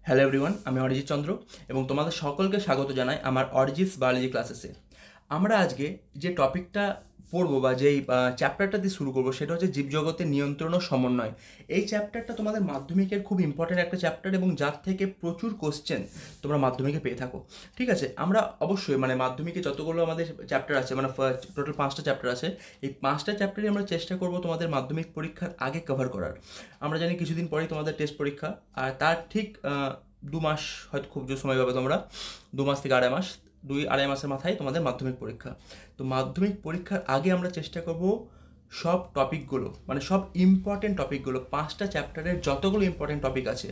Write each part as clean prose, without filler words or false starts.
Hello everyone, আমি অরিজিৎ চন্দ্র এবং তোমাদের সকলকে স্বাগত জানাই আমার অরিজিৎস বায়োলজি ক্লাসেসে। আমরা আজকে যে টপিকটা পড়বো বা যেই চ্যাপ্টারটা দিয়ে শুরু করবো সেটা হচ্ছে জীবজগতের নিয়ন্ত্রণ ও সমন্বয়। এই চ্যাপ্টারটা তোমাদের মাধ্যমিকের খুব ইম্পর্ট্যান্ট একটা চ্যাপ্টার এবং যার থেকে প্রচুর কোশ্চেন তোমরা মাধ্যমিকে পেয়ে থাকো। ঠিক আছে, আমরা অবশ্যই মাধ্যমিকে যতগুলো আমাদের চ্যাপ্টার আছে, টোটাল 5টা চ্যাপ্টার আছে, এই 5টা চ্যাপ্টারই আমরা চেষ্টা করবো তোমাদের মাধ্যমিক পরীক্ষার আগে কভার করার। আমরা জানি কিছুদিন পরেই তোমাদের টেস্ট পরীক্ষা, আর তার ঠিক 2 মাস, হয়তো খুব জোর সময় পাবে তোমরা, 2 মাস থেকে 2.5 মাস, 2-2.5 মাসের মাথায় তোমাদের মাধ্যমিক পরীক্ষা। তো মাধ্যমিক পরীক্ষার আগে আমরা চেষ্টা করব সব টপিকগুলো, সব ইম্পর্টেন্ট টপিকগুলো, 5টা চ্যাপ্টারের যতগুলো ইম্পর্টেন্ট টপিক আছে,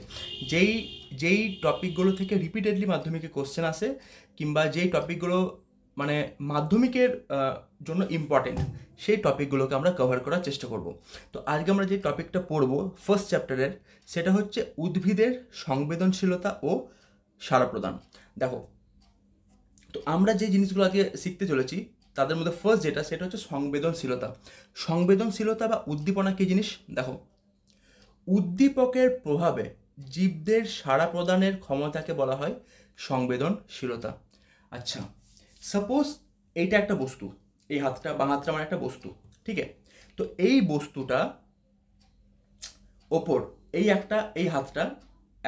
যেই যেই টপিকগুলো থেকে রিপিটেডলি মাধ্যমিকে কোশ্চেন আসে, কিংবা যেই টপিকগুলো মাধ্যমিকের জন্য ইম্পর্টেন্ট, সেই টপিকগুলোকে আমরা কভার করার চেষ্টা করব। তো আজকে আমরা যে টপিকটা পড়ব ফার্স্ট চ্যাপ্টারের, সেটা হচ্ছে উদ্ভিদের সংবেদনশীলতা ও সাড়া প্রদান। দেখো, তো আমরা যে জিনিসগুলো আজকে শিখতে চলেছি তাদের মধ্যে ফার্স্ট যেটা, সেটা হচ্ছে সংবেদনশীলতা। সংবেদনশীলতা বা উদ্দীপনা কী জিনিস? দেখো, উদ্দীপকের প্রভাবে জীবদের সাড়া প্রদানের ক্ষমতাকে বলা হয় সংবেদনশীলতা। আচ্ছা, সাপোজ এইটা একটা বস্তু, এই হাতটা বা হাতটা একটা বস্তু, ঠিক আছে? তো এই বস্তুটা ওপর এই হাতটা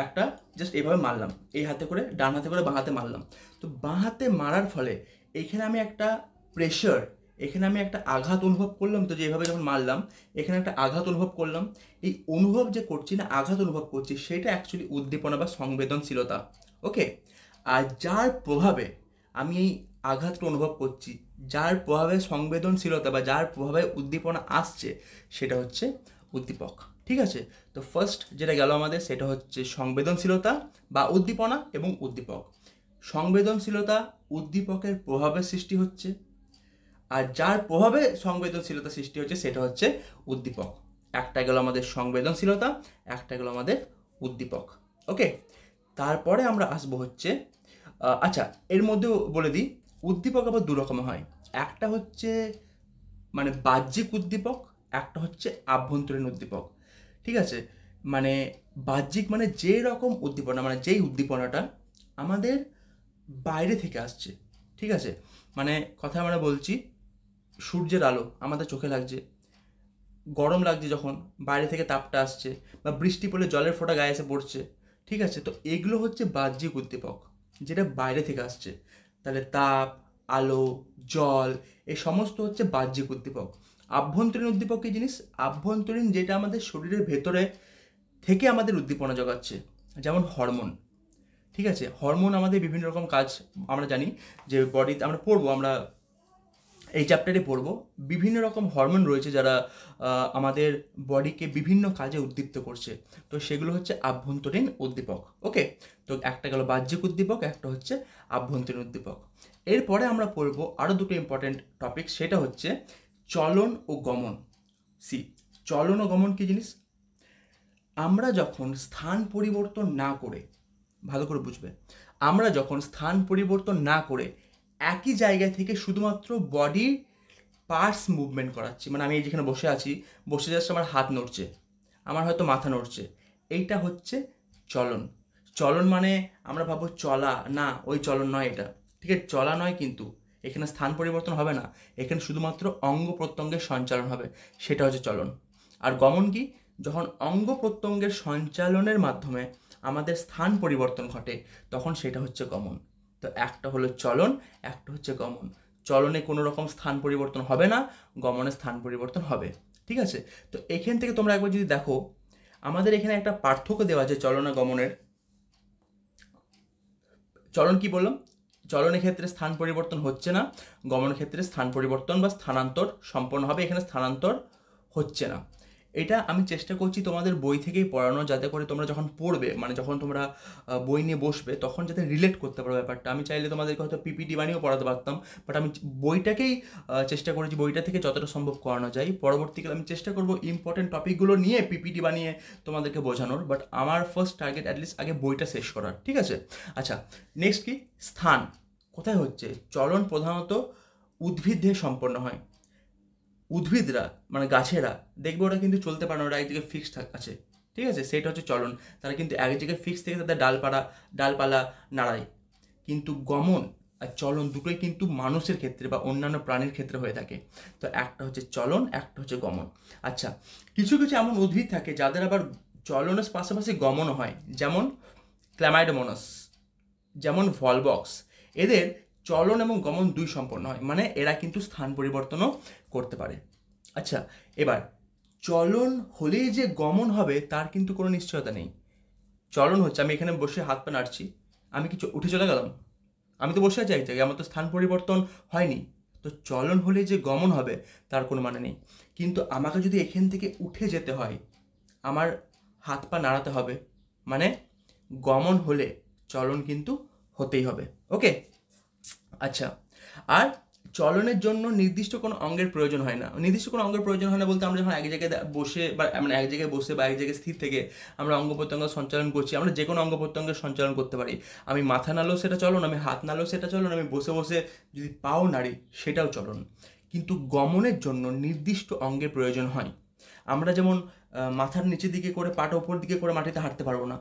একটা জাস্ট এইভাবে মারলাম, এই হাতে করে, ডান হাতে করে বাঁ হাতে মারলাম। তো বাঁ হাতে মারার ফলে এখানে আমি একটা প্রেশার, এখানে আমি একটা আঘাত অনুভব করলাম। তো যেভাবে যখন মারলাম এখানে একটা আঘাত অনুভব করলাম। এই অনুভব যে করছি না, আঘাত অনুভব করছি, সেটা অ্যাকচুয়ালি উদ্দীপনা বা সংবেদনশীলতা। ওকে, আর যার প্রভাবে আমি এই আঘাতটা অনুভব করছি, যার প্রভাবে সংবেদনশীলতা বা যার প্রভাবে উদ্দীপনা আসছে, সেটা হচ্ছে উদ্দীপক। ঠিক আছে, তো ফার্স্ট যেটা গেল আমাদের, সেটা হচ্ছে সংবেদনশীলতা বা উদ্দীপনা এবং উদ্দীপক। সংবেদনশীলতা উদ্দীপকের প্রভাবের সৃষ্টি হচ্ছে, আর যার প্রভাবে সংবেদনশীলতা সৃষ্টি হচ্ছে সেটা হচ্ছে উদ্দীপক। একটা গেল আমাদের সংবেদনশীলতা, একটা গেল আমাদের উদ্দীপক। ওকে, তারপরে আমরা আসবো হচ্ছে আচ্ছা, এর মধ্যেও বলে দিই, উদ্দীপক আবার দু রকম হয়। একটা হচ্ছে বাহ্যিক উদ্দীপক, একটা হচ্ছে আভ্যন্তরীণ উদ্দীপক। ঠিক আছে, বাহ্যিক যে রকম উদ্দীপনা, যেই উদ্দীপনাটা আমাদের বাইরে থেকে আসছে। ঠিক আছে, কথা বলছি, সূর্যের আলো আমাদের চোখে লাগছে, গরম লাগছে যখন বাইরে থেকে তাপটা আসছে, বা বৃষ্টি পড়লে জলের ফোঁটা গায়ে এসে পড়ছে। ঠিক আছে, তো এগুলো হচ্ছে বাহ্যিক উদ্দীপক, যেটা বাইরে থেকে আসছে। তাহলে তাপ, আলো, জল, এই সমস্ত হচ্ছে বাহ্যিক উদ্দীপক। আভ্যন্তরীণ উদ্দীপক কী জিনিস? আভ্যন্তরীণ যেটা আমাদের শরীরের ভেতরে থেকে আমাদের উদ্দীপনা জোগাচ্ছে, যেমন হরমোন। ঠিক আছে, হরমোন আমাদের বিভিন্ন রকম কাজ আমরা জানি, যে বডিতে আমরা পড়বো, আমরা এই চ্যাপ্টারে পড়বো, বিভিন্ন রকম হরমোন রয়েছে যারা আমাদের বডিকে বিভিন্ন কাজে উদ্দীপ্ত করছে। তো সেগুলো হচ্ছে আভ্যন্তরীণ উদ্দীপক। ওকে, তো একটা গেল বাহ্যিক উদ্দীপক, একটা হচ্ছে আভ্যন্তরীণ উদ্দীপক। এরপরে আমরা পড়বো আরও দুটো ইম্পর্টেন্ট টপিক, সেটা হচ্ছে চলন ও গমন। চলন ও গমন কী জিনিস? আমরা যখন স্থান পরিবর্তন না করে, ভালো করে বুঝবে, আমরা যখন স্থান পরিবর্তন না করে একই জায়গা থেকে শুধুমাত্র বডি পার্টস মুভমেন্ট করাচ্ছি, আমি এই যেখানে বসে আছি, বসে জাস্ট আমার হাত নড়ছে, আমার হয়তো মাথা নড়ছে, এইটা হচ্ছে চলন। চলন আমরা ভাবো চলা, না, ওই চলন নয় এটা। ঠিক আছে, চলা নয়, কিন্তু এখানে স্থান পরিবর্তন হবে না, এখানে শুধুমাত্র অঙ্গ প্রত্যঙ্গের সঞ্চালন হবে, সেটা হচ্ছে চলন। আর গমন কি? যখন অঙ্গ প্রত্যঙ্গের সঞ্চালনের মাধ্যমে আমাদের স্থান পরিবর্তন ঘটে, তখন সেটা হচ্ছে গমন। তো একটা হলো চলন, একটা হচ্ছে গমন। চলনে কোনো রকম স্থান পরিবর্তন হবে না, গমনে স্থান পরিবর্তন হবে। ঠিক আছে, তো এখান থেকে তোমরা একবার যদি দেখো, আমাদের এখানে একটা পার্থক্য দেওয়া আছে চলন আর গমনের। চলন কি বললাম? চলনের ক্ষেত্রে স্থান পরিবর্তন হচ্ছে না, গমনের ক্ষেত্রে স্থান পরিবর্তন বা স্থানান্তর সম্পন্ন হবে, এখানে স্থানান্তর হচ্ছে না। এটা আমি চেষ্টা করছি তোমাদের বই থেকেই পড়ানো, যাতে করে তোমরা যখন পড়বে, যখন তোমরা বই নিয়ে বসবে, তখন যাতে রিলেট করতে পারো ব্যাপারটা। আমি চাইলে তোমাদেরকে হয়তো পিপিটি বানিয়েও পড়াতে পারতাম, বাট আমি বইটাকেই চেষ্টা করেছি বইটা থেকে যতটা সম্ভব করানো যায়। পরবর্তীকালে আমি চেষ্টা করবো ইম্পর্টেন্ট টপিকগুলো নিয়ে পিপিটি বানিয়ে তোমাদেরকে বোঝানোর, বাট আমার ফার্স্ট টার্গেট অ্যাটলিস্ট আগে বইটা শেষ করার। ঠিক আছে, আচ্ছা, নেক্সট কি? স্থান কোথায় হচ্ছে? চলন প্রধানত উদ্ভিদ দিয়ে সম্পন্ন হয়। উদ্ভিদরা গাছেরা দেখবে ওরা কিন্তু চলতে পারে না, ওরা একদিকে ফিক্সড আছে। ঠিক আছে, সেটা হচ্ছে চলন। তারা কিন্তু এক জায়গায় ফিক্স থেকে তাদের ডালপালা নাড়ায়। কিন্তু গমন আর চলন দুটোই কিন্তু মানুষের ক্ষেত্রে বা অন্যান্য প্রাণীর ক্ষেত্রে হয়ে থাকে। তো একটা হচ্ছে চলন, একটা হচ্ছে গমন। আচ্ছা, কিছু কিছু এমন উদ্ভিদ থাকে যাদের আবার চলনের পাশাপাশি গমনও হয়, যেমন ক্ল্যামাইডোমোনাস, যেমন ভলবক্স। এদের চলন এবং গমন দুই সম্পন্ন হয়, মানে এরা কিন্তু স্থান পরিবর্তনও করতে পারে। আচ্ছা, এবার চলন হলেই যে গমন হবে তার কিন্তু কোনো নিশ্চয়তা নেই। চলন হচ্ছে আমি এখানে বসে হাত পা নাড়ছি, আমি কি উঠে চলে গেলাম? আমি তো বসে আছি এক জায়গায়, আমার তো স্থান পরিবর্তন হয়নি। তো চলন হলে যে গমন হবে তার কোনো মানে নেই। কিন্তু আমাকে যদি এখান থেকে উঠে যেতে হয়, আমার হাত পা নাড়াতে হবে, মানে গমন হলে চলন কিন্তু হতেই হবে। ওকে, আচ্ছা। আর চলনের জন্য নির্দিষ্ট কোনো অঙ্গের প্রয়োজন হয় না। নির্দিষ্ট কোনো অঙ্গের প্রয়োজন হয় না বলতে, আমরা যখন এক জায়গায় বসে বা মানে এক জায়গায় বসে বা এক জায়গায় স্থির থেকে আমরা অঙ্গ প্রত্যঙ্গ সঞ্চালন করছি, আমরা যে কোনো অঙ্গ প্রত্যঙ্গের সঞ্চালন করতে পারি। আমি মাথা নাড়লেও সেটা চলন, আমি হাত নাড়লেও সেটা চলন, আমি বসে বসে যদি পাও নাড়ি সেটাও চলন। কিন্তু গমনের জন্য নির্দিষ্ট অঙ্গের প্রয়োজন হয়। আমরা যেমন মাথার নিচের দিকে করে পাটা উপর দিকে করে মাটিতে হাঁটতে পারবো না,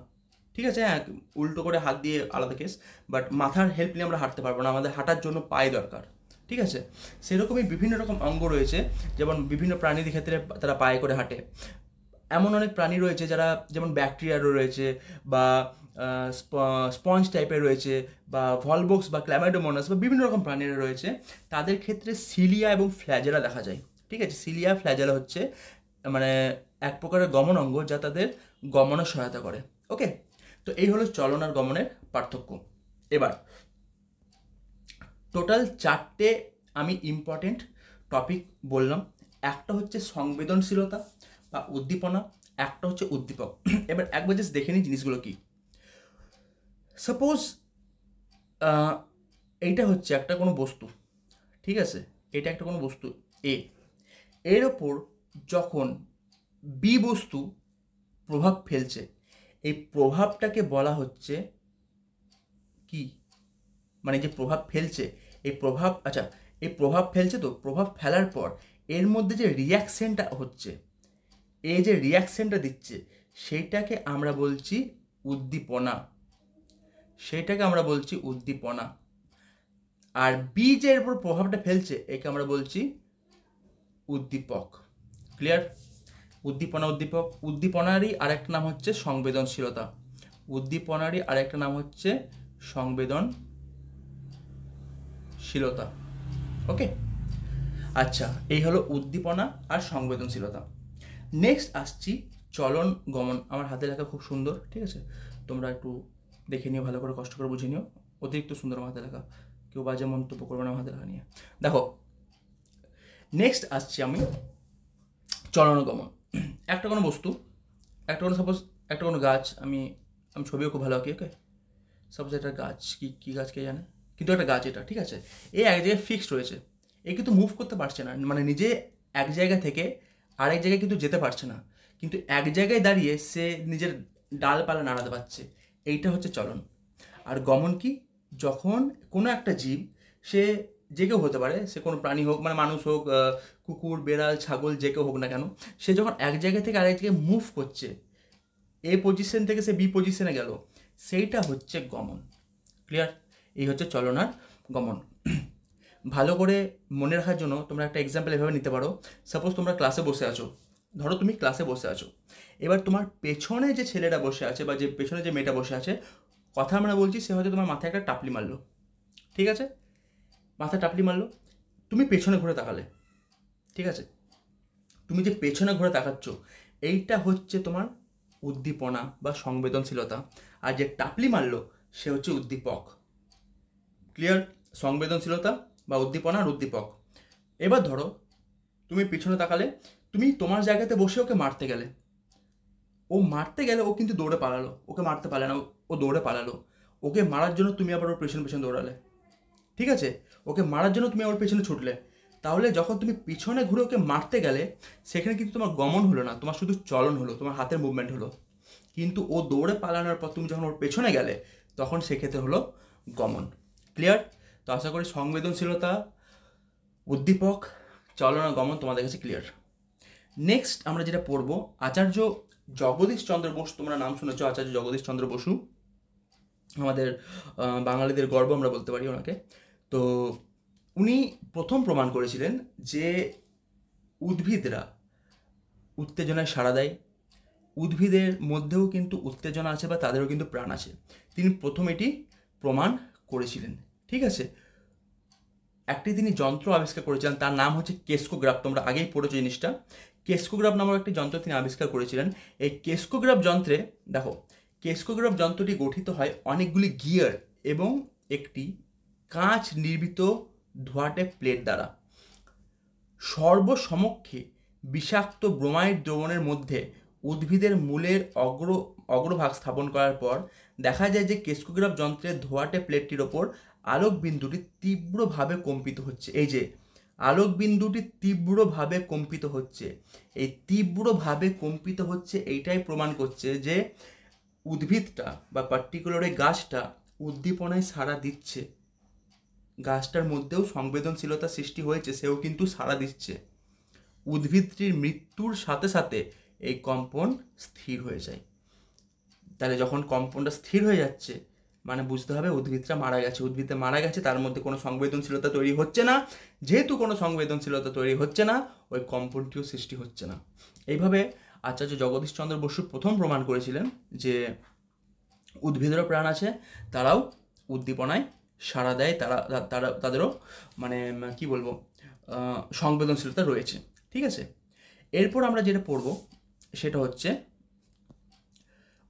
ঠিক আছে, হ্যাঁ, উল্টো করে হাত দিয়ে আলাদা কেস, বাট মাথার হেল্প নিয়ে আমরা হাঁটতে পারবো না, আমাদের হাঁটার জন্য পায়ে দরকার। ঠিক আছে, সেরকমই বিভিন্ন রকম অঙ্গ রয়েছে, যেমন বিভিন্ন প্রাণীর ক্ষেত্রে তারা পায়ে করে হাঁটে। এমন অনেক প্রাণী রয়েছে যারা, যেমন ব্যাকটেরিয়ারও রয়েছে, বা স্পঞ্জ টাইপের রয়েছে, বা ভলবক্স বা ক্ল্যামাইডোমোনাস বা বিভিন্ন রকম প্রাণীরা রয়েছে, তাদের ক্ষেত্রে সিলিয়া এবং ফ্ল্যাজেলা দেখা যায়। ঠিক আছে, সিলিয়া ফ্ল্যাজেলা হচ্ছে মানে এক প্রকারের গমন অঙ্গ যা তাদের গমনে সহায়তা করে। ওকে, তো এই হলো চলন আর গমনের পার্থক্য। এবার টোটাল 4টে আমি ইম্পর্টেন্ট টপিক বললাম। একটা হচ্ছে সংবেদনশীলতা বা উদ্দীপনা, একটা হচ্ছে উদ্দীপক। এবার একবার জাস্ট দেখে নিই জিনিসগুলো কি। সাপোজ এইটা হচ্ছে একটা কোনো বস্তু, ঠিক আছে, এটা একটা কোনো বস্তু এর ওপর যখন বি বস্তু প্রভাব ফেলছে, এই প্রভাবটাকে বলা হচ্ছে কি, মানে যে প্রভাব ফেলছে এই প্রভাব, আচ্ছা, এই প্রভাব ফেলছে, তো প্রভাব ফেলার পর এর মধ্যে যে রিয়াকশনটা হচ্ছে, এই যে রিয়াকশনটা দিচ্ছে সেইটাকে আমরা বলছি উদ্দীপনা, সেইটাকে আমরা বলছি উদ্দীপনা। আর বি যে এর উপর প্রভাবটা ফেলছে একে আমরা বলছি উদ্দীপক। ক্লিয়ার? উদ্দীপনা, উদ্দীপক। উদ্দীপনারই আরেকটা নাম হচ্ছে সংবেদনশীলতা। উদ্দীপনারই আরেকটা নাম হচ্ছে সংবেদনশীলতা। ওকে, আচ্ছা, এই হলো উদ্দীপনা আর সংবেদনশীলতা। নেক্সট আসছি চলন গমন। আমার হাতে লেখা খুব সুন্দর, ঠিক আছে, তোমরা একটু দেখে নিও, ভালো করে কষ্ট করে বুঝে নিও। অতিরিক্ত সুন্দর আমার হাতে লেখা, কেউ বাজে মন্তব্য করবে না আমার হাতে লেখা নিয়ে। দেখো, নেক্সট আসছি আমি চলন গমন। একটা কোনো বস্তু, একটা কোনো সাপোজ একটা কোনো গাছ, আমি ছবিও খুব ভালো আঁকি। ওকে, সাপোজ একটা গাছ, কী গাছ কে জানে, কিন্তু একটা গাছ এটা, ঠিক আছে, এ এক জায়গায় ফিক্সড রয়েছে, এ কিন্তু মুভ করতে পারছে না, মানে নিজে এক জায়গা থেকে আরেক জায়গায় কিন্তু যেতে পারছে না, কিন্তু এক জায়গায় দাঁড়িয়ে সে নিজের ডালপালা নাড়াতে পারছে। এইটা হচ্ছে চলন। আর গমন কি, যখন কোনো একটা জীব, সে যে কেউ হতে পারে, সে কোনো প্রাণী হোক, মানে মানুষ হোক, কুকুর, বেড়াল, ছাগল, যে কেউ হোক না কেন, সে যখন এক জায়গা থেকে আরেক জায়গায় মুভ করছে, এ পজিশন থেকে সে বি পজিশনে গেল, সেইটা হচ্ছে গমন। ক্লিয়ার? এই হচ্ছে চলন আর গমন। ভালো করে মনে রাখার জন্য তোমরা একটা এক্সাম্পল এভাবে নিতে পারো। সাপোজ তোমরা ক্লাসে বসে আছো, ধরো তুমি ক্লাসে বসে আছো, এবার তোমার পেছনে যে ছেলেটা বসে আছে বা যে পেছনে যে মেয়েটা বসে আছে, কথা আমরা বলছি, সে হয়তো তোমার মাথায় একটা টাপলি মারলো, ঠিক আছে, মাথায় টাপলি মারলো, তুমি পেছনে ঘুরে তাকালে, ঠিক আছে, তুমি যে পেছনে ঘুরে তাকাচ্ছ এইটা হচ্ছে তোমার উদ্দীপনা বা সংবেদনশীলতা, আর যে টাপলি মারলো সে হচ্ছে উদ্দীপক। ক্লিয়ার? সংবেদনশীলতা বা উদ্দীপনা আর উদ্দীপক। এবার ধরো তুমি পিছনে তাকালে, তুমি তোমার জায়গাতে বসে ওকে মারতে গেলে, ও কিন্তু দৌড়ে পালালো, ওকে মারতে পারলে না, ও দৌড়ে পালালো, ওকে মারার জন্য তুমি আবার ওর পেছনে পেছনে দৌড়ালে, ঠিক আছে, ওকে মারার জন্য তুমি ওর পেছনে ছুটলে, তাহলে যখন তুমি পিছনে ঘুরে ওকে মারতে গেলে সেখানে কিন্তু তোমার গমন হলো না, তোমার শুধু চলন হলো, তোমার হাতের মুভমেন্ট হলো। কিন্তু ও দৌড়ে পালানোর পর তুমি যখন ওর পেছনে গেলে তখন সেক্ষেত্রে হলো গমন। ক্লিয়ার? তো আশা করি সংবেদনশীলতা, উদ্দীপক, চলন আর গমন তোমাদের কাছে ক্লিয়ার। নেক্সট আমরা যেটা পড়বো, আচার্য জগদীশ চন্দ্র বসু, তোমরা নাম শুনেছ, আচার্য জগদীশ চন্দ্র বসু, আমাদের বাঙালিদের গর্ব আমরা বলতে পারি ওনাকে। তো উনি প্রথম প্রমাণ করেছিলেন যে উদ্ভিদরা উত্তেজনায় সাড়া দেয়, উদ্ভিদের মধ্যেও কিন্তু উত্তেজনা আছে বা তাদেরও কিন্তু প্রাণ আছে। তিনি প্রথম এটি প্রমাণ করেছিলেন, ঠিক আছে। একটি তিনি যন্ত্র আবিষ্কার করেছিলেন, তার নাম হচ্ছে কেসকোগ্রাফ। তোমরা আগেই পড়েছো জিনিসটা। কেসকোগ্রাফ নামক একটি যন্ত্র তিনি আবিষ্কার করেছিলেন। এই কেসকোগ্রাফ যন্ত্রে দেখো, কেসকোগ্রাফ যন্ত্রটি গঠিত হয় অনেকগুলি গিয়ার এবং একটি কাঁচ নির্মিত ধোঁয়াটে প্লেট দ্বারা। সর্বসমক্ষে বিষাক্ত ব্রোমাইড দ্রবণের মধ্যে উদ্ভিদের মূলের অগ্রভাগ স্থাপন করার পর দেখা যায় যে কেসকোগ্রাফ যন্ত্রের ধোঁয়াটে প্লেটটির ওপর আলোক বিন্দুটি তীব্রভাবে কম্পিত হচ্ছে। এই যে আলোক বিন্দুটি তীব্রভাবে কম্পিত হচ্ছে, এই তীব্রভাবে কম্পিত হচ্ছে, এইটাই প্রমাণ করছে যে উদ্ভিদটা বা পার্টিকুলার এই গাছটা উদ্দীপনায় সাড়া দিচ্ছে। গাছটার মধ্যেও সংবেদনশীলতা সৃষ্টি হয়েছে, সেও কিন্তু সাড়া দিচ্ছে। উদ্ভিদটির মৃত্যুর সাথে সাথে এই কম্পন স্থির হয়ে যায়। তাহলে যখন কম্পনটা স্থির হয়ে যাচ্ছে মানে বুঝতে হবে উদ্ভিদটা মারা গেছে। উদ্ভিদটা মারা গেছে, তার মধ্যে কোনো সংবেদনশীলতা তৈরি হচ্ছে না। যেহেতু কোনো সংবেদনশীলতা তৈরি হচ্ছে না, ওই কম্পনটিও সৃষ্টি হচ্ছে না। এইভাবে আচার্য জগদীশ চন্দ্র বসু প্রথম প্রমাণ করেছিলেন যে উদ্ভিদেরও প্রাণ আছে, তারাও উদ্দীপনায় সাড়া দেয়, তাদেরও মানে কি বলবো সংবেদনশীলতা রয়েছে, ঠিক আছে। এরপর আমরা যেটা পড়ব সেটা হচ্ছে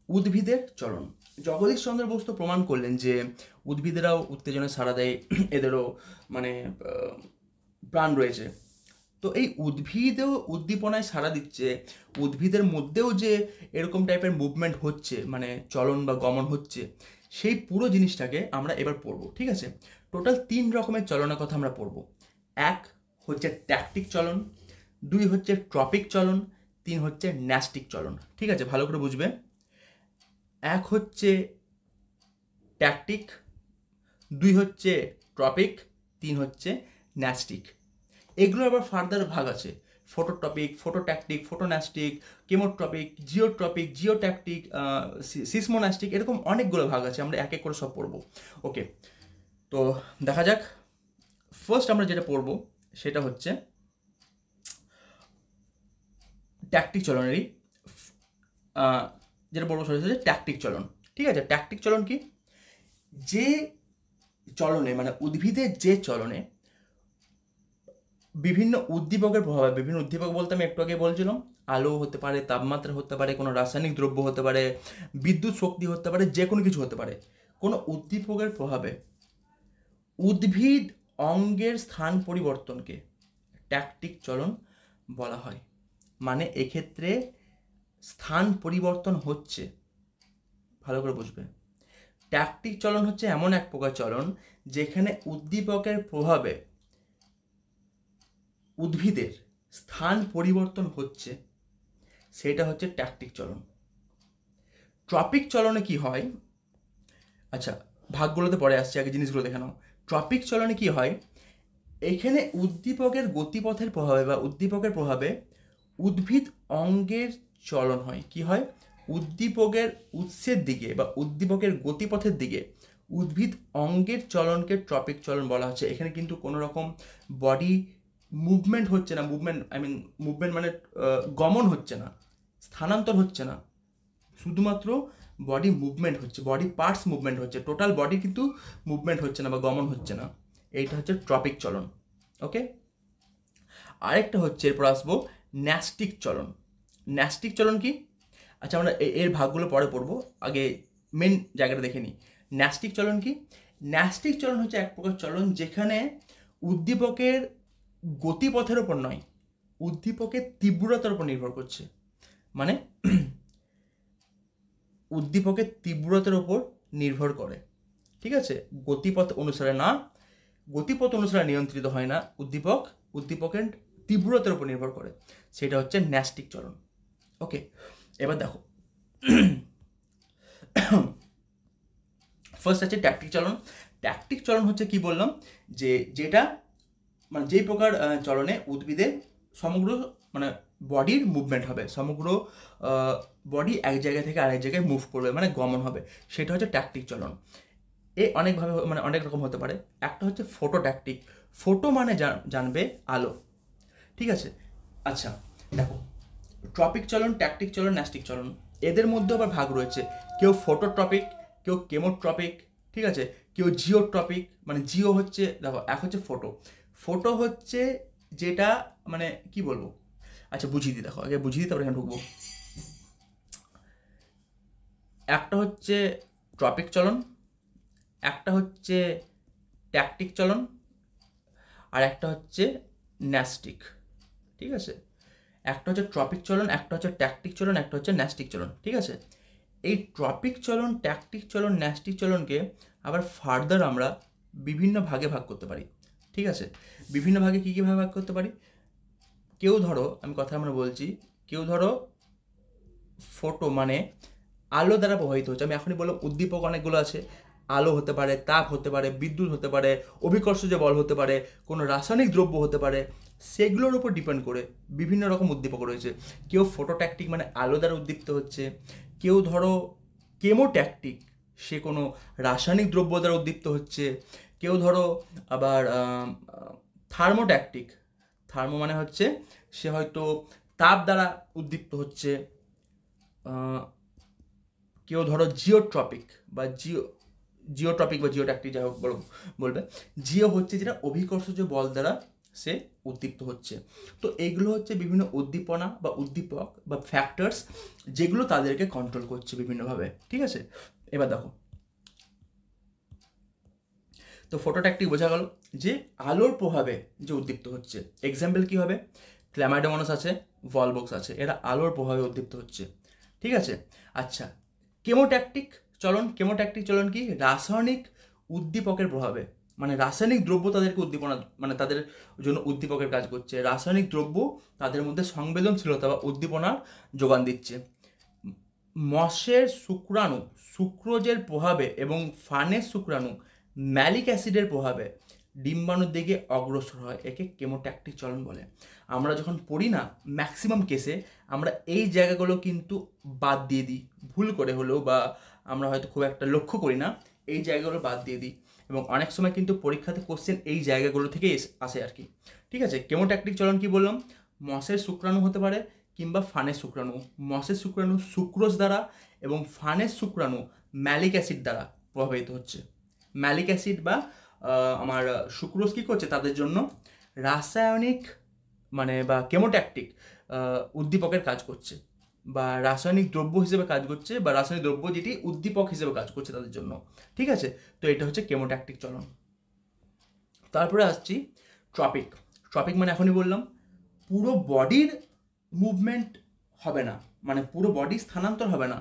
উদ্ভিদের চলন। জগদীশ চন্দ্র বসু প্রমাণ করলেন যে উদ্ভিদেরাও উত্তেজনায় সাড়া দেয়, এদেরও মানে প্রাণ রয়েছে। তো এই উদ্ভিদেও উদ্দীপনায় সাড়া দিচ্ছে, উদ্ভিদের মধ্যেও যে এরকম টাইপের মুভমেন্ট হচ্ছে, মানে চলন বা গমন হচ্ছে, সেই পুরো জিনিসটাকে আমরা এবার পড়ব, ঠিক আছে। টোটাল 3 রকমের চলনের কথা আমরা পড়ব। 1 হচ্ছে ট্যাকটিক চলন, 2 হচ্ছে ট্রপিক চলন, 3 হচ্ছে ন্যাস্টিক চলন, ঠিক আছে, ভালো করে বুঝবে। 1 হচ্ছে ট্যাকটিক, 2 হচ্ছে ট্রপিক, 3 হচ্ছে ন্যাস্টিক। এগুলো আবার ফার্দার ভাগ আছে, ফটোট্রপিক, ফটোট্যাকটিক, ফটোন্যাস্টিক, কেমোট্রপিক, জিওট্যাকটিক, সিসমোন্যাস্টিক, এরকম অনেকগুলো ভাগ আছে, আমরা এক এক করে সব পড়বো। ওকে, তো দেখা যাক। ফার্স্ট আমরা যেটা পড়বো সেটা হচ্ছে ট্যাকটিক চলনেরই যেটা পড়বো সেটা হচ্ছে ট্যাকটিক চলন, ঠিক আছে। ট্যাকটিক চলন কি? যে চলনে মানে উদ্ভিদের যে চলনে বিভিন্ন উদ্দীপকের প্রভাবে, বিভিন্ন উদ্দীপক বলতে আমি একটু আগে বলছিলাম, আলো হতে পারে, তাপমাত্রা হতে পারে, কোনো রাসায়নিক দ্রব্য হতে পারে, বিদ্যুৎ শক্তি হতে পারে, যে কোনো কিছু হতে পারে, কোনো উদ্দীপকের প্রভাবে উদ্ভিদ অঙ্গের স্থান পরিবর্তনকে ট্যাকটিক চলন বলা হয়। মানে এক্ষেত্রে স্থান পরিবর্তন হচ্ছে, ভালো করে বুঝবে। ট্যাকটিক চলন হচ্ছে এমন এক প্রকার চলন যেখানে উদ্দীপকের প্রভাবে উদ্ভিদের স্থান পরিবর্তন হচ্ছে, সেটা হচ্ছে ট্যাকটিক চলন। ট্রপিক চলনে কি হয়, আচ্ছা ভাগগুলোতে পরে আসছে, আগে জিনিসগুলো দেখে নাও। ট্রপিক চলনে কি হয়, এখানে উদ্দীপকের গতিপথের প্রভাবে বা উদ্দীপকের প্রভাবে উদ্ভিদ অঙ্গের চলন হয়। কি হয়? উদ্দীপকের উৎসের দিকে বা উদ্দীপকের গতিপথের দিকে উদ্ভিদ অঙ্গের চলনকে ট্রপিক চলন বলা হচ্ছে। এখানে কিন্তু কোনো রকম বডি মুভমেন্ট হচ্ছে না, মুভমেন্ট মানে গমন হচ্ছে না, স্থানান্তর হচ্ছে না, শুধুমাত্র বডি মুভমেন্ট হচ্ছে, বডি পার্টস মুভমেন্ট হচ্ছে, টোটাল বডি কিন্তু মুভমেন্ট হচ্ছে না বা গমন হচ্ছে না। এইটা হচ্ছে ট্রপিক চলন। ওকে, আরেকটা হচ্ছে, এরপর আসবো ন্যাস্টিক চলন। ন্যাস্টিক চলন কি? আচ্ছা আমরা এর ভাগগুলো পরে পড়বো, আগে মেন জায়গাটা দেখে নিই। ন্যাস্টিক চলন কি? ন্যাস্টিক চলন হচ্ছে এক প্রকার চলন যেখানে উদ্দীপকের গতিপথের ওপর নয়, উদ্দীপকের তীব্রতার উপর নির্ভর করছে। মানে উদ্দীপকের তীব্রতার ওপর নির্ভর করে, ঠিক আছে, গতিপথ অনুসারে না, গতিপথ অনুসারে নিয়ন্ত্রিত হয় না উদ্দীপক, উদ্দীপকের তীব্রতার উপর নির্ভর করে, সেটা হচ্ছে ন্যাস্টিক চলন। ওকে, এবার দেখো ফার্স্ট আছে ট্যাকটিক চলন। ট্যাকটিক চলন হচ্ছে কি বললাম, যে যেটা মানে যেই প্রকার চলনে উদ্ভিদের সমগ্র মানে বডির মুভমেন্ট হবে, সমগ্র বডি এক জায়গা থেকে আরেক জায়গায় মুভ করবে, মানে গমন হবে, সেটা হচ্ছে ট্যাকটিক চলন। অনেকভাবে মানে অনেক রকম হতে পারে। একটা হচ্ছে ফোটো ট্যাকটিক। ফোটো মানে জানবে আলো, ঠিক আছে। আচ্ছা দেখো, ট্রপিক চলন, ট্যাকটিক চলন, ন্যাস্টিক চলন, এদের মধ্যে আবার ভাগ রয়েছে। কেউ ফোটোট্রপিক, কেউ কেমোট্রপিক, ঠিক আছে, কেউ জিওট্রপিক। মানে জিও হচ্ছে, দেখো এক হচ্ছে ফোটো। ফোটো হচ্ছে যেটা মানে কি বলবো, আচ্ছা বুঝিয়ে দিই, দেখো আগে বুঝিয়ে দিই তারপরে এখানে ঢুকবো। একটা হচ্ছে ট্রপিক চলন, একটা হচ্ছে ট্যাকটিক চলন, আর একটা হচ্ছে ন্যাস্টিক, ঠিক আছে। একটা হচ্ছে ট্রপিক চলন, একটা হচ্ছে ট্যাকটিক চলন, একটা হচ্ছে ন্যাস্টিক চলন, ঠিক আছে। এই ট্রপিক চলন, ট্যাকটিক চলন, ন্যাস্টিক চলনকে আবার ফার্দার আমরা বিভিন্ন ভাগে ভাগ করতে পারি, ঠিক আছে। বিভিন্ন ভাগে কী কী ভাগে ভাগ করতে পারি? কেউ ধরো, আমি কথা আমরা বলছি, কেউ ধরো ফোটো মানে আলো দ্বারা প্রভাবিত হচ্ছে। আমি এখনই বললাম উদ্দীপক অনেকগুলো আছে, আলো হতে পারে, তাপ হতে পারে, বিদ্যুৎ হতে পারে, অভিকর্ষজ বল হতে পারে, কোনো রাসায়নিক দ্রব্য হতে পারে, সেগুলোর উপর ডিপেন্ড করে বিভিন্ন রকম উদ্দীপক রয়েছে। কেউ ফোটোট্যাকটিক মানে আলো দ্বারা উদ্দীপ্ত হচ্ছে, কেউ ধরো কেমোট্যাকটিক, সে কোনো রাসায়নিক দ্রব্য দ্বারা উদ্দীপ্ত হচ্ছে, কেউ ধরো আবার থার্মোট্যাকটিক, থার্মো মানে হচ্ছে সে হয়তো তাপ দ্বারা উদ্দীপ্ত হচ্ছে, কেউ ধরো জিওট্রপিক বা জিওট্রপিক বা জিওট্যাকটিক যাই হোক বলবে। জিও হচ্ছে যেটা অভিকর্ষজ বল দ্বারা সে উদ্দীপ্ত হচ্ছে। তো এইগুলো হচ্ছে বিভিন্ন উদ্দীপনা বা উদ্দীপক বা ফ্যাক্টরস, যেগুলো তাদেরকে কন্ট্রোল করছে বিভিন্নভাবে, ঠিক আছে। এবার দেখো, তো ফোটোট্যাকটিক বোঝা গেল যে আলোর প্রভাবে যে উদ্দীপ্ত হচ্ছে। এক্সাম্পল কি হবে? ক্ল্যামাইডোমোনাস আছে, ভলবক্স আছে, এরা আলোর প্রভাবে উদ্দীপ্ত হচ্ছে, ঠিক আছে। আচ্ছা, কেমোট্যাকটিক চলন, কেমোট্যাকটিক চলন কি? রাসায়নিক উদ্দীপকের প্রভাবে, মানে রাসায়নিক দ্রব্য তাদেরকে উদ্দীপনা, মানে তাদের জন্য উদ্দীপকের কাজ করছে। রাসায়নিক দ্রব্য তাদের মধ্যে সংবেদনশীলতা বা উদ্দীপনার যোগান দিচ্ছে। মশের শুক্রাণু সুক্রোজের প্রভাবে এবং ফানের শুক্রাণু ম্যালিক অ্যাসিডের প্রভাবে ডিম্বাণুর দিকে অগ্রসর হয়, একে কেমোট্যাকটিক চলন বলে। আমরা যখন পড়ি না, ম্যাক্সিমাম কেসে আমরা এই জায়গাগুলো কিন্তু বাদ দিয়ে দিই, ভুল করে হলেও, বা আমরা হয়তো খুব একটা লক্ষ্য করি না, এই জায়গাগুলো বাদ দিয়ে দিই, এবং অনেক সময় কিন্তু পরীক্ষাতে কোশ্চেন এই জায়গাগুলো থেকেই আসে আর কি, ঠিক আছে। কেমোট্যাকটিক চলন কি বললাম? মশের শুক্রাণু হতে পারে কিংবা ফানের শুক্রাণু। মশের শুক্রাণু সুক্রোজ দ্বারা এবং ফানের শুক্রাণু ম্যালিক অ্যাসিড দ্বারা প্রভাবিত হচ্ছে। ম্যালিক অ্যাসিড বা আমার সুক্রোজ কী করছে? তাদের জন্য রাসায়নিক মানে বা কেমোট্যাকটিক উদ্দীপকের কাজ করছে, বা রাসায়নিক দ্রব্য হিসেবে কাজ করছে, বা রাসায়নিক দ্রব্য যেটি উদ্দীপক হিসেবে কাজ করছে তাদের জন্য, ঠিক আছে। তো এটা হচ্ছে কেমোট্যাকটিক চলন। তারপরে আসছি ট্রপিক। ট্রপিক মানে এখনই বললাম পুরো বডির মুভমেন্ট হবে না, মানে পুরো বডি স্থানান্তর হবে না,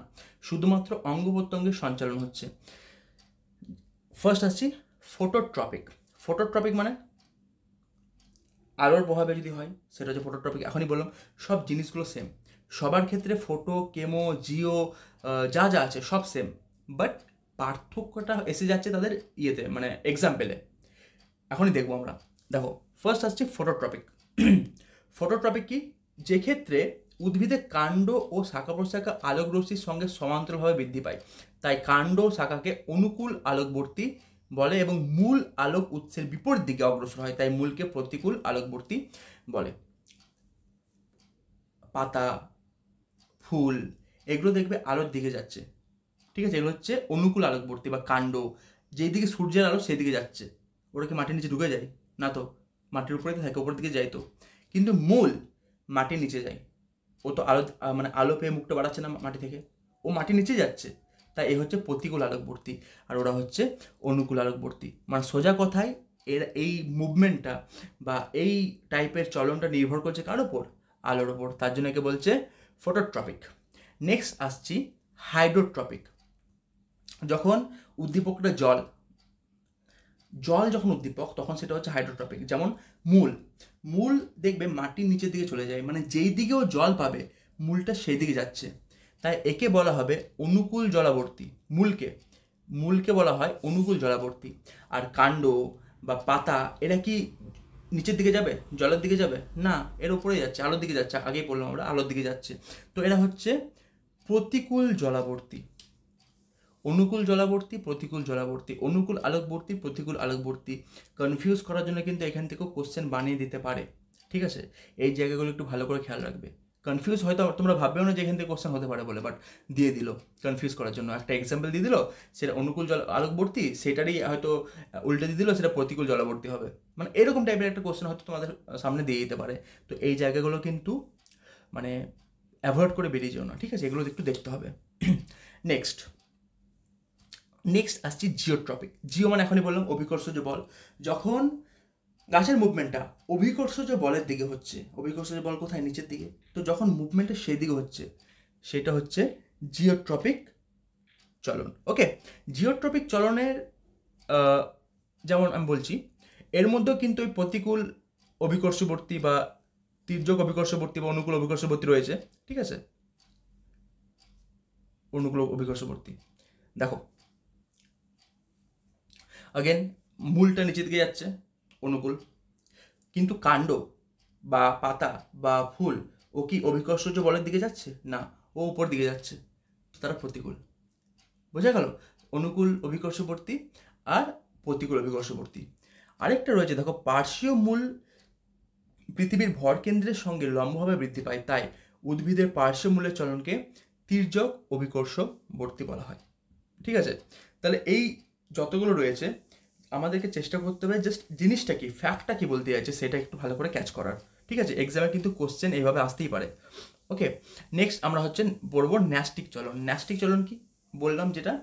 শুধুমাত্র অঙ্গ প্রত্যঙ্গের সঞ্চালন হচ্ছে। ফার্স্ট আসছি ফোটোট্রপিক। ফোটোট্রপিক মানে আলোর প্রভাবে যদি হয় সেটা হচ্ছে ফোটোট্রপিক। এখনই বললাম সব জিনিসগুলো সেম, সবার ক্ষেত্রে ফোটো, কেমো, জিও যা যা আছে সব সেম, বাট পার্থক্যটা এসে যাচ্ছে তাদের ইয়েতে, মানে এক্সাম্পলে। এখনই দেখবো আমরা। দেখো, ফার্স্ট আসছে ফোটোট্রপিক। ফোটোট্রপিক কি? যে ক্ষেত্রে উদ্ভিদের কাণ্ড ও শাখা প্রশাখা আলোক রশ্মির সঙ্গে সমান্তরালভাবে বৃদ্ধি পায়, তাই কাণ্ড ও শাখাকে অনুকূল আলোকবর্তী বলে, এবং মূল আলোক উৎসের বিপরীত দিকে অগ্রসর হয়, তাই মূলকে প্রতিকূল আলোকবর্তী বলে। পাতা, ফুল, এগুলো দেখবে আলোর দিকে যাচ্ছে, ঠিক আছে, এগুলো হচ্ছে অনুকূল আলোকবর্তী। বা কাণ্ড, যেই দিকে সূর্যের আলো সেই দিকে যাচ্ছে, ওটা কি মাটির নিচে ঢুকে যায়? না তো, মাটির উপরে থাকে, উপর দিকে যায় তো। কিন্তু মূল মাটির নিচে যায়, ও তো আলো মানে আলো পেয়ে মুখটা বাড়াচ্ছে না মাটি থেকে, ও মাটির নিচে যাচ্ছে, তাই এ হচ্ছে প্রতিকূল আলোকবর্তী, আর ওরা হচ্ছে অনুকূল আলোকবর্তী। মানে সোজা কথায় এর এই মুভমেন্টটা বা এই টাইপের চলনটা নির্ভর করছে কার ওপর? আলোর ওপর। তার জন্য একে বলছে ফোটোট্রপিক। নেক্সট আসছি হাইড্রোট্রপিক। যখন উদ্দীপকটা জল যখন উদ্দীপক, তখন সেটা হচ্ছে হাইড্রোট্রপিক। যেমন মূল দেখবে মাটির নিচের দিকে চলে যায়, মানে যেই দিকেও জল পাবে মূলটা সেই দিকে যাচ্ছে, তাই একে বলা হবে অনুকূল জলাবর্তী। মূলকে বলা হয় অনুকূল জলাবর্তী। আর কাণ্ড বা পাতা, এরা কি নিচের দিকে যাবে, জলের দিকে যাবে না, এর উপরেই যাচ্ছে, আলোর দিকে যাচ্ছে, আগেই বললাম আমরা আলোর দিকে যাচ্ছে। তো এরা হচ্ছে প্রতিকূল জলাবর্তী। অনুকূল জলাবর্তী, প্রতিকূল জলাবর্তী, অনুকূল আলোকবর্তী, প্রতিকূল আলোকবর্তী। কনফিউজ করার জন্য কিন্তু এখান থেকেও কোশ্চেন বানিয়ে দিতে পারে, ঠিক আছে? এই জায়গাগুলো একটু ভালো করে খেয়াল রাখবে। কনফিউজ হয়তো তোমরা ভাববেও না যে এখান থেকে কোশ্চেন হতে পারে বলে, বাট দিয়ে দিল কনফিউজ করার জন্য। একটা এক্সাম্পল দিয়ে দিল, সেটা অনুকূল আলোকবর্তী, সেটারই হয়তো উল্টে দিয়ে দিল, সেটা প্রতিকূল জলাবর্তী হবে। মানে এরকম টাইপের একটা কোশ্চেন হয়তো তোমাদের সামনে দিয়ে দিতে পারে। তো এই জায়গাগুলো কিন্তু মানে অ্যাভয়েড করে বেরিয়ে যেও না, ঠিক আছে? এগুলো একটু দেখতে হবে। নেক্সট আসছি জিওট্রপিক। জিও মানে এখনই বললাম অভিকর্ষজ বল। যখন গাছের মুভমেন্টটা অভিকর্ষজ বলের দিকে হচ্ছে, অভিকর্ষজ বল কোথায়? নিচের দিকে। তো যখন মুভমেন্টটা সেই দিকে হচ্ছে, সেটা হচ্ছে জিওট্রপিক চলন। ওকে, জিওট্রপিক চলনের যেমন আমি বলছি, এর মধ্যেও কিন্তু ওই প্রতিকূল অভিকর্ষবর্তী বা তির্যক অভিকর্ষবর্তী বা অনুকূল অভিকর্ষবর্তী রয়েছে, ঠিক আছে? অনুকূল অভিকর্ষবর্তী দেখো, अगेन মূলটা নিচের দিকে যাচ্ছে, অনুকূল। কিন্তু কাণ্ড বা পাতা বা ফুল ও কি অভিকর্ষজ বলের দিকে যাচ্ছে? না, ও উপর দিকে যাচ্ছে, তারা প্রতিকূল। বোঝা গেল? অনুকূল অভিকর্ষবর্তী আর প্রতিকূল অভিকর্ষবর্তী। আরেকটা রয়েছে দেখো, পার্শ্বীয় মূল পৃথিবীর ভর কেন্দ্রের সঙ্গে লম্বভাবে বৃদ্ধি পায়, তাই উদ্ভিদের পার্শ্বীয় মূলের চলনকে তির্যক অভিকর্ষবর্তী বলা হয়, ঠিক আছে? তাহলে এই যতগুলো রয়েছে আমাদেরকে চেষ্টা করতে হবে জাস্ট জিনিসটা কি, ফ্যাক্টটা কি বলতে যাচ্ছে সেটা একটু ভালো করে ক্যাচ করার, ঠিক আছে? এক্সামে কিন্তু কোশ্চেন এইভাবে আসতেই পারে। ওকে, নেক্সট আমরা হচ্ছে পড়বো ন্যাস্টিক চলন। ন্যাস্টিক চলন কি বললাম, যেটা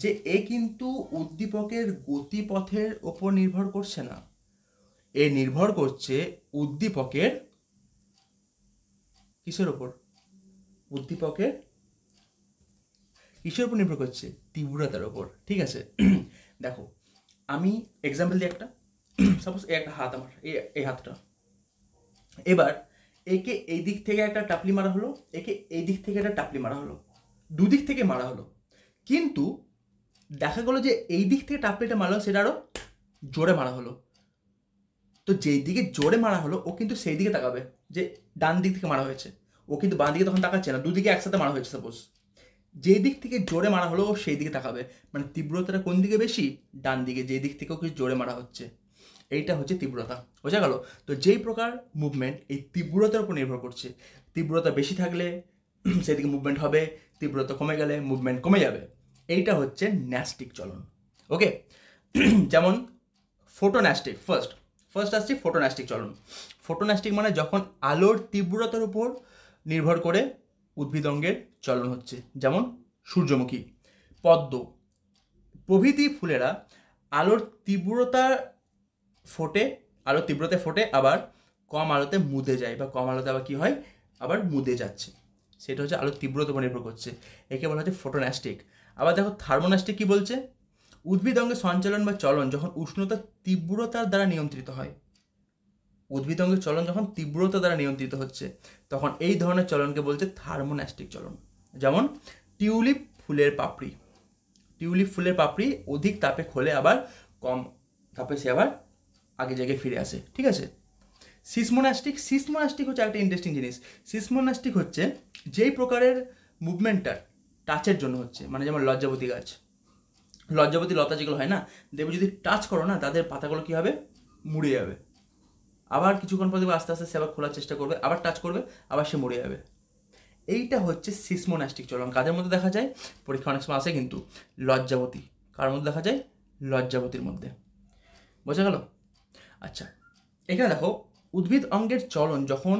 যে এ কিন্তু উদ্দীপকের গতিপথের ওপর নির্ভর করছে না, এ নির্ভর করছে উদ্দীপকের কিসের ওপর? উদ্দীপকের কিসের উপর নির্ভর করছে? তীব্রতার ওপর, ঠিক আছে? দেখো আমি এক্সাম্পল দিই একটা, সাপোজ এই একটা হাত আমার, এই হাতটা, এবার একে এই দিক থেকে একটা টাপলি মারা হলো, একে এই দিক থেকে একটা টাপলি মারা হলো, দুদিক থেকে মারা হলো, কিন্তু দেখা গেলো যে এই দিক থেকে টাপলিটা মারলো সেটা আরও জোরে মারা হলো। তো যেই দিকে জোরে মারা হলো ও কিন্তু সেই দিকে তাকাবে, যে ডান দিক থেকে মারা হয়েছে, ও কিন্তু বাঁ দিকে তখন তাকাচ্ছে না, দুদিকে একসাথে মারা হয়েছে সাপোজ। যেই দিক থেকে জোরে মারা হলো ও সেই দিকে তাকাবে, মানে তীব্রতাটা কোন দিকে বেশি? ডান দিকে, যেই দিক থেকেও কিছু জোরে মারা হচ্ছে। এইটা হচ্ছে তীব্রতা, বোঝা গেল? তো যেই প্রকার মুভমেন্ট এই তীব্রতার উপর নির্ভর করছে, তীব্রতা বেশি থাকলে সেদিকে মুভমেন্ট হবে, তীব্রতা কমে গেলে মুভমেন্ট কমে যাবে। এইটা হচ্ছে ন্যাস্টিক চলন। ওকে, যেমন ফোটোন্যাস্টিক, ফার্স্ট আসছে ফোটোন্যাস্টিক চলন। ফোটোন্যাস্টিক মানে যখন আলোর তীব্রতার উপর নির্ভর করে উদ্ভিদ অঙ্গের চলন হচ্ছে, যেমন সূর্যমুখী, পদ্ম প্রভৃতি ফুলেরা আলোর তীব্রতা ফোটে, আলোর তীব্রতায় ফোটে, আবার কম আলোতে মুদে যায়, বা কম আলোতে আবার কী হয়, আবার মুদে যাচ্ছে। সেটা হচ্ছে আলোর তীব্রতার উপর নির্ভর করছে, একে বলা হচ্ছে ফোটোন্যাস্টিক। আবার দেখো থার্মোন্যাস্টিক কি বলছে? উদ্ভিদ অঙ্গের সঞ্চালন বা চলন যখন উষ্ণতার তীব্রতার দ্বারা নিয়ন্ত্রিত হয়, উদ্ভিদ অঙ্গের চলন যখন তীব্রতা দ্বারা নিয়ন্ত্রিত হচ্ছে, তখন এই ধরনের চলনকে বলছে থার্মোন্যাস্টিক চলন। যেমন টিউলিপ ফুলের পাপড়ি, টিউলিপ ফুলের পাপড়ি অধিক তাপে খোলে, আবার কম তাপে সে আবার আগে জায়গায় ফিরে আসে, ঠিক আছে? সিসমোন্যাস্টিক, সিসমোন্যাস্টিক হচ্ছে একটা ইন্টারেস্টিং জিনিস। সিসমোন্যাস্টিক হচ্ছে যেই প্রকারের মুভমেন্টটা টাচের জন্য হচ্ছে, মানে যেমন লজ্জাবতী গাছ, লজ্জাবতী লতা যেগুলো হয় না, দেখবে যদি টাচ করো না তাদের পাতাগুলো কী হবে? মুড়ে যাবে, আবার কিছুক্ষণ পর দেখবে আস্তে আস্তে সে আবার খোলার চেষ্টা করবে, আবার টাচ করবে, আবার সে মরে যাবে। এইটা হচ্ছে সিসমোন্যাস্টিক চলন। কাদের মধ্যে দেখা যায়? পরীক্ষা অনেক সময় আসে কিন্তু লজ্জাবতী। কার মধ্যে দেখা যায়? লজ্জাবতীর মধ্যে। বোঝা গেল? আচ্ছা, এখানে দেখো উদ্ভিদ অঙ্গের চলন যখন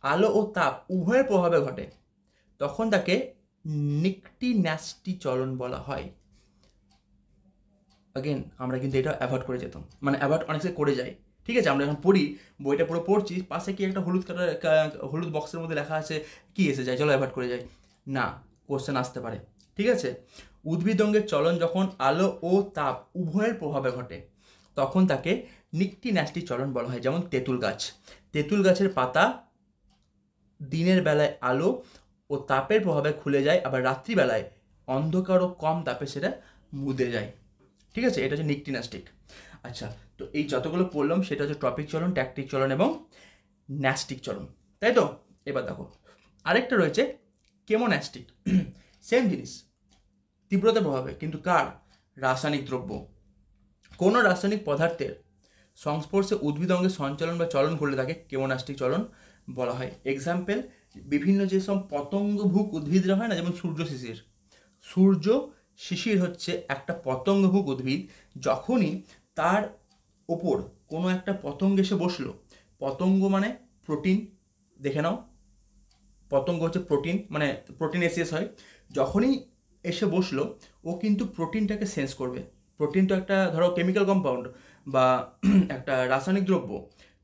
আলো ও তাপ উভয়ের প্রভাবে ঘটে, তখন তাকে নিকটিন্যাস্টি চলন বলা হয়। अगेन আমরা কিন্তু এটা অ্যাভয়েড করে যেতাম, মানে অ্যাভয়েড অনেকে করে যায়, ঠিক আছে? আমরা যখন পড়ি, বইটা পুরো পড়ছি, পাশে কি একটা হলুদ বক্সের মধ্যে লেখা আছে, কি এসে যায়, চলো অ্যাভয়েড করে যাই না, কোশ্চেন আসতে পারে, ঠিক আছে? উদ্ভিদ অঙ্গের চলন যখন আলো ও তাপ উভয়ের প্রভাবে ঘটে, তখন তাকে নিকটিন্যাস্টি চলন বলা হয়। যেমন তেঁতুল গাছ, তেঁতুল গাছের পাতা দিনের বেলায় আলো ও তাপের প্রভাবে খুলে যায়, আবার রাত্রিবেলায় অন্ধকার ও কম তাপে সেটা মুদে যায়, ঠিক আছে? এটা হচ্ছে নিকটিন্যাস্টিক। আচ্ছা, তো এই যতগুলো পড়লাম সেটা হচ্ছে টপিক চলন, ট্যাকটিক চলন এবং ন্যাস্টিক চলন, তাই তো? এবার দেখো আরেকটা রয়েছে কেমোন্যাস্টিক। সেম জিনিস, তীব্রতা প্রভাবে, কিন্তু কার? রাসায়নিক দ্রব্য। কোনো রাসায়নিক পদার্থের সংস্পর্শে উদ্ভিদ অঙ্গে সঞ্চালন বা চলন ঘটলে তাকে কেমোন্যাস্টিক চলন বলা হয়। এক্সাম্পল, বিভিন্ন যেসব পতঙ্গভুক উদ্ভিদরা হয় না, যেমন সূর্য শিশির। সূর্য শিশির হচ্ছে একটা পতঙ্গভুক উদ্ভিদ। যখনই তার ওপর কোনো একটা পতঙ্গ এসে বসলো, পতঙ্গ মানে প্রোটিন, দেখে নাও, পতঙ্গ হচ্ছে প্রোটিন, মানে প্রোটিনেসিয়াস হয়। যখনই এসে বসলো ও কিন্তু প্রোটিনটাকে সেন্স করবে। প্রোটিন তো একটা ধরো কেমিক্যাল কম্পাউন্ড বা একটা রাসায়নিক দ্রব্য,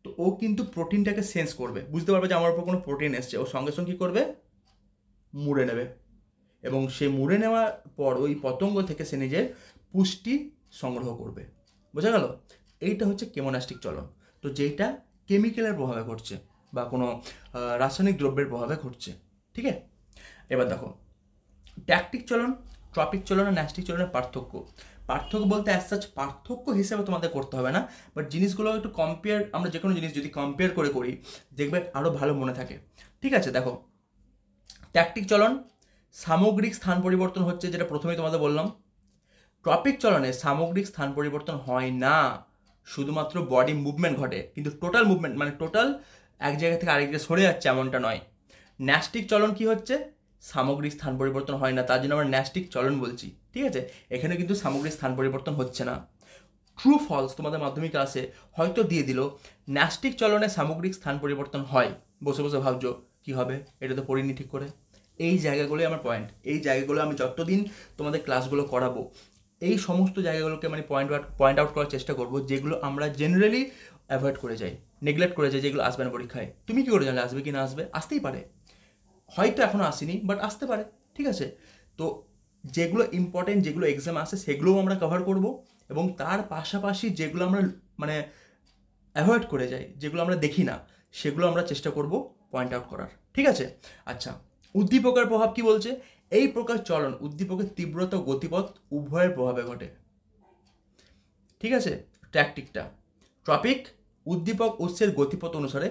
তো ও কিন্তু প্রোটিনটাকে সেন্স করবে, বুঝতে পারবে যে আমার উপর কোনো প্রোটিন এসছে। ও সঙ্গে সঙ্গে কী করবে? মুড়ে নেবে, এবং সে মুড়ে নেওয়ার পর ওই পতঙ্গ থেকে সে নিজের পুষ্টি সংগ্রহ করবে। বোঝা গেল? এইটা হচ্ছে কেমোন্যাস্টিক চলন, তো যেটা কেমিক্যালের প্রভাবে ঘটছে বা কোনো রাসায়নিক দ্রব্যের প্রভাবে ঘটছে। ঠিক আছে, এবার দেখো ট্যাকটিক চলন, ট্রপিক চলন আর ন্যাস্টিক চলনের পার্থক্য। পার্থক্য বলতে অ্যাজ সাচ পার্থক্য হিসেবে তোমাদের করতে হবে না, বাট জিনিসগুলো একটু কম্পেয়ার, আমরা যে কোনো জিনিস যদি কম্পেয়ার করে করি দেখবে আরও ভালো মনে থাকে। ঠিক আছে, দেখো ট্যাকটিক চলন সামগ্রিক স্থান পরিবর্তন হচ্ছে, যেটা প্রথমেই তোমাদের বললাম। ট্রপিক চলনে সামগ্রিক স্থান পরিবর্তন হয় না, শুধুমাত্র বডি মুভমেন্ট ঘটে, কিন্তু টোটাল মুভমেন্ট মানে টোটাল এক জায়গা থেকে আরেক জায়গায় সরে যাচ্ছে এমনটা নয়। ন্যাস্টিক চলন কি হচ্ছে? সামগ্রিক স্থান পরিবর্তন হয় না, তার জন্য আমরা ন্যাস্টিক চলন বলছি। ঠিক আছে, এখানে কিন্তু সামগ্রিক স্থান পরিবর্তন হচ্ছে না। ট্রু ফলস তোমাদের মাধ্যমিক ক্লাসে হয়তো দিয়ে দিল ন্যাস্টিক চলনে সামগ্রিক স্থান পরিবর্তন হয়, বসে বসে ভাবছো কী হবে, এটা তো পড়িনি ঠিক করে। এই জায়গাগুলোই আমার পয়েন্ট, এই জায়গাগুলো আমি যতদিন তোমাদের ক্লাসগুলো করাবো এই সমস্ত জায়গাগুলোকে মানে পয়েন্ট আউট করার চেষ্টা করবো, যেগুলো আমরা জেনারেলি অ্যাভয়েড করে যাই, নেগলেক্ট করে যাই, যেগুলো আসবে না পরীক্ষায়। তুমি কী করে জানলে আসবে কি না আসবে? আসতেই পারে, হয়তো এখনও আসেনি বাট আসতে পারে। ঠিক আছে, তো যেগুলো ইম্পর্টেন্ট, যেগুলো এক্সাম আসে সেগুলোও আমরা কভার করব, এবং তার পাশাপাশি যেগুলো আমরা মানে অ্যাভয়েড করে যাই, যেগুলো আমরা দেখি না, সেগুলো আমরা চেষ্টা করব পয়েন্ট আউট করার। ঠিক আছে, আচ্ছা উদ্দীপকের প্রভাব কি বলছে? এই প্রকার চলন উদ্দীপকের তীব্রতা ও গতিপথ উভয়ের প্রভাবে ঘটে। ঠিক আছে, ট্যাকটিকটা ট্রপিক উদ্দীপক উৎসের গতিপথ অনুসারে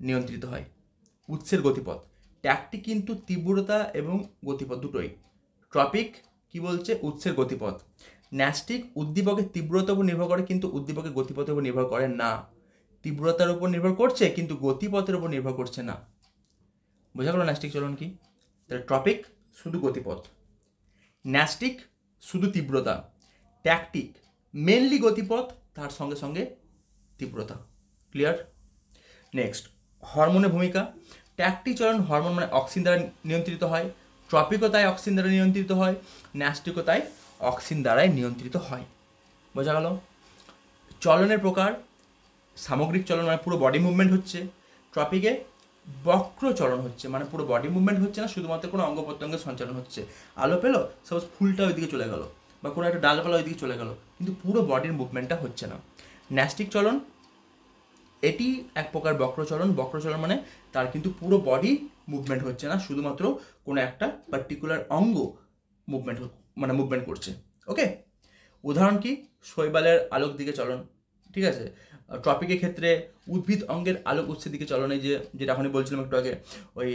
নিয়ন্ত্রিত হয়, উৎসের গতিপথ। ট্যাকটিক কিন্তু তীব্রতা এবং গতিপথ দুটোই। ট্রপিক কি বলছে? উৎসের গতিপথ। ন্যাস্টিক উদ্দীপকের তীব্রতার উপর নির্ভর করে, কিন্তু উদ্দীপকের গতিপথের উপর নির্ভর করে না। তীব্রতার উপর নির্ভর করছে কিন্তু গতিপথের উপর নির্ভর করছে না। বোঝা গেল ন্যাস্টিক চলন কি? তাহলে ট্রপিক শুধু গতিপথ, ন্যাস্টিক শুধু তীব্রতা, ট্যাকটিক মেনলি গতিপথ তার সঙ্গে সঙ্গে তীব্রতা। ক্লিয়ার? নেক্সট, হরমোনের ভূমিকা। ট্যাকটিক চলন হরমোন মানে অক্সিন দ্বারা নিয়ন্ত্রিত হয়, ট্রপিকও তাই অক্সিন দ্বারা নিয়ন্ত্রিত হয়, ন্যাস্টিকও তাই অক্সিন দ্বারাই নিয়ন্ত্রিত হয়। বোঝা গেল? চলনের প্রকার, সামগ্রিক চলন মানে পুরো বডি মুভমেন্ট হচ্ছে, ট্রপিকে বক্র চলন হচ্ছে মানে পুরো বডি মুভমেন্ট হচ্ছে না, শুধুমাত্র কোনো অঙ্গ প্রত্যঙ্গের সঞ্চালন হচ্ছে। আলো পেলো, সাপোজ ফুলটা ওইদিকে চলে গেল বা কোনো একটা ডালপালা ওইদিকে চলে গেল, কিন্তু পুরো বডির মুভমেন্টটা হচ্ছে না। ন্যাস্টিক চলন এটি এক প্রকার বক্রচলন। বক্রচলন মানে তার কিন্তু পুরো বডি মুভমেন্ট হচ্ছে না, শুধুমাত্র কোনো একটা পার্টিকুলার অঙ্গ মুভমেন্ট করছে। ওকে, উদাহরণ কি? শৈবালের আলোক দিকে চলন। ঠিক আছে, ট্রপিকের ক্ষেত্রে উদ্ভিদ অঙ্গের আলোক উৎসের দিকে চলন, এই যেটা এখনই বলছিলাম একটু আগে, ওই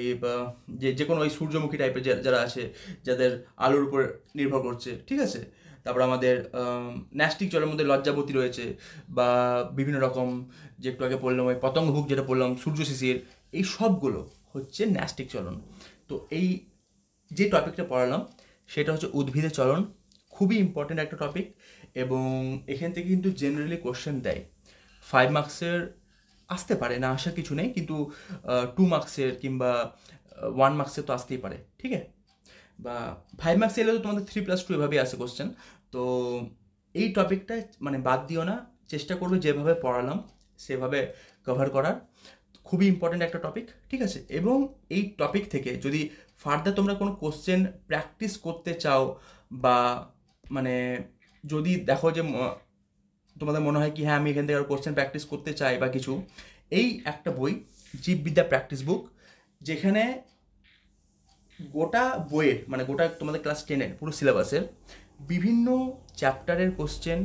যে কোনো ওই সূর্যমুখী টাইপের যারা আছে, যাদের আলোর উপর নির্ভর করছে। ঠিক আছে, তারপর আমাদের ন্যাস্টিক চলের মধ্যে লজ্জাবতী রয়েছে, বা বিভিন্ন রকম যে একটু আগে বললাম ওই পতঙ্গভুক যেটা বললাম, সূর্য শিশির, এই সবগুলো হচ্ছে ন্যাস্টিক চলন। তো এই যে টপিকটা পড়ালাম সেটা হচ্ছে উদ্ভিদের চলন, খুবই ইম্পর্টেন্ট একটা টপিক, এবং এখান থেকে কিন্তু জেনারেলি কোশ্চেন দেয়। 5 মার্কসের আসতে পারে, না আসার কিছু নেই, কিন্তু 2 মার্কসের কিংবা 1 মার্কসের তো আসতেই পারে। ঠিক আছে, বা 5 মার্কস এলে তো তোমাদের 3+2 এভাবেই আসে কোশ্চেন। তো এই টপিকটা মানে বাদ দিও না, চেষ্টা করবে যেভাবে পড়ালাম সেভাবে কভার করার। খুবই ইম্পর্টেন্ট একটা টপিক। ঠিক আছে, এবং এই টপিক থেকে যদি ফার্দার তোমরা কোনো কোশ্চেন প্র্যাকটিস করতে চাও, বা মানে যদি দেখো যে তোমাদের মনে হয় কি হ্যাঁ আমি এখান থেকে আরও কোশ্চেন প্র্যাকটিস করতে চাই বা কিছু, এই একটা বই জীববিদ্যা প্র্যাকটিস বুক, যেখানে গোটা বইয়ের মানে গোটা তোমাদের ক্লাস 10-এর পুরো সিলেবাসের বিভিন্ন চ্যাপ্টারের কোশ্চেন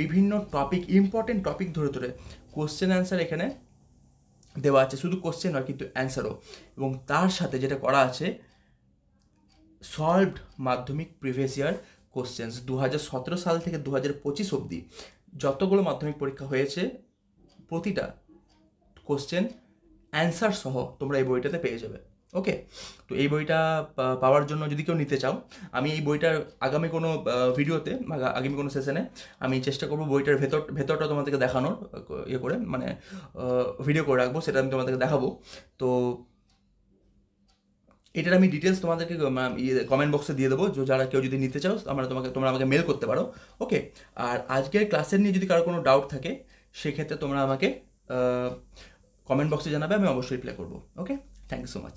বিভিন্ন টপিক, ইম্পর্টেন্ট টপিক ধরে ধরে কোশ্চেন অ্যান্সার এখানে দেওয়া আছে, শুধু কোশ্চেন নয় কিন্তু অ্যান্সারও। এবং তার সাথে যেটা করা আছে, সলভড মাধ্যমিক প্রিভিয়াস ইয়ার কোশ্চেন্স 2017 সাল থেকে 2025 অবধি যতগুলো মাধ্যমিক পরীক্ষা হয়েছে প্রতিটা কোশ্চেন অ্যান্সার সহ তোমরা এই বইটাতে পেয়ে যাবে। ওকে, তো এই বইটা পাওয়ার জন্য যদি কেউ নিতে চাও, আমি এই বইটার আগামী কোনো ভিডিওতে, আগামী কোনো সেশনে আমি চেষ্টা করবো বইটার ভেতরটা তোমাদেরকে দেখানোর, ইয়ে করে মানে ভিডিও করে রাখবো, সেটা আমি তোমাদেরকে দেখাবো। তো এটার আমি ডিটেলস তোমাদেরকে কমেন্ট বক্সে দিয়ে দেবো, যারা কেউ যদি নিতে চাও তোমরা আমাকে মেল করতে পারো। ওকে, আর আজকের ক্লাসের নিয়ে যদি কারো কোনো ডাউট থাকে সেক্ষেত্রে তোমরা আমাকে কমেন্ট বক্সে জানাবে, আমি অবশ্যই রিপ্লাই করবো। ওকে, থ্যাংক ইউ সো মাচ।